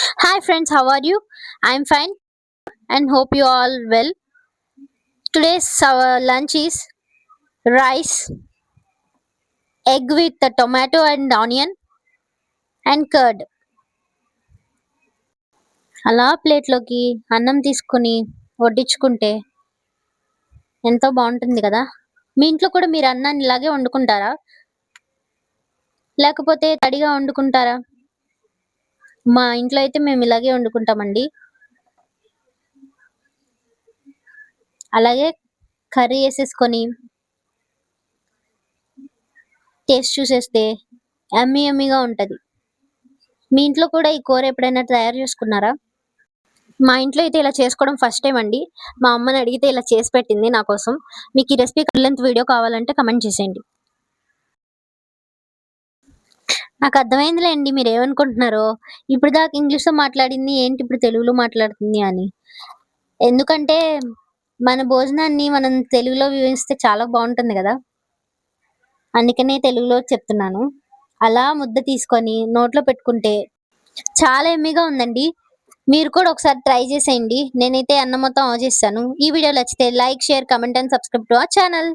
Hi friends, how are you? I'm fine and hope you all well. Today's our lunch is rice, egg with the tomato and onion and curd. అలా ప్లేట్లోకి అన్నం తీసుకుని వడ్డించుకుంటే ఎంతో బాగుంటుంది కదా. మీ ఇంట్లో కూడా మీరు అన్నాన్ని ఇలాగే వండుకుంటారా? లేకపోతే తడిగా వండుకుంటారా? మా ఇంట్లో అయితే మేము ఇలాగే వండుకుంటామండి. అలాగే కర్రీ వేసేసుకొని టేస్ట్ చూసేస్తే యమ్మీగా ఉంటది. మీ ఇంట్లో కూడా ఈ కూర ఎప్పుడైనా తయారు చేసుకున్నారా? మా ఇంట్లో అయితే ఇలా చేసుకోవడం ఫస్ట్ టైమ్ అండి. మా అమ్మని అడిగితే ఇలా చేసి పెట్టింది నా కోసం. మీకు ఈ రెసిపీ ఫుల్ లెంత్ వీడియో కావాలంటే కమెంట్ చేసేయండి. నాకు అర్థమైందిలేండి మీరేమనుకుంటున్నారో. ఇప్పటిదాకా ఇంగ్లీష్‌లో మాట్లాడింది ఏంటి ఇప్పుడు తెలుగులో మాట్లాడుతుంది అని. ఎందుకంటే మన భోజనాన్ని మనం తెలుగులో వివరిస్తే చాలా బావుంటుంది గదా. అందుకనే తెలుగులో చెప్తున్నాను. అలా ముద్ద తీసుకొని నోట్లో పెట్టుకుంటే చాలా యమ్మీగా ఉందండి. మీరు కూడా ఒకసారి ట్రై చేసేయండి. నేనైతే అన్నం మొత్తం ఆఫ్ చేసేసాను. ఈ వీడియో నచ్చితే like, share, comment and subscribe to our channel.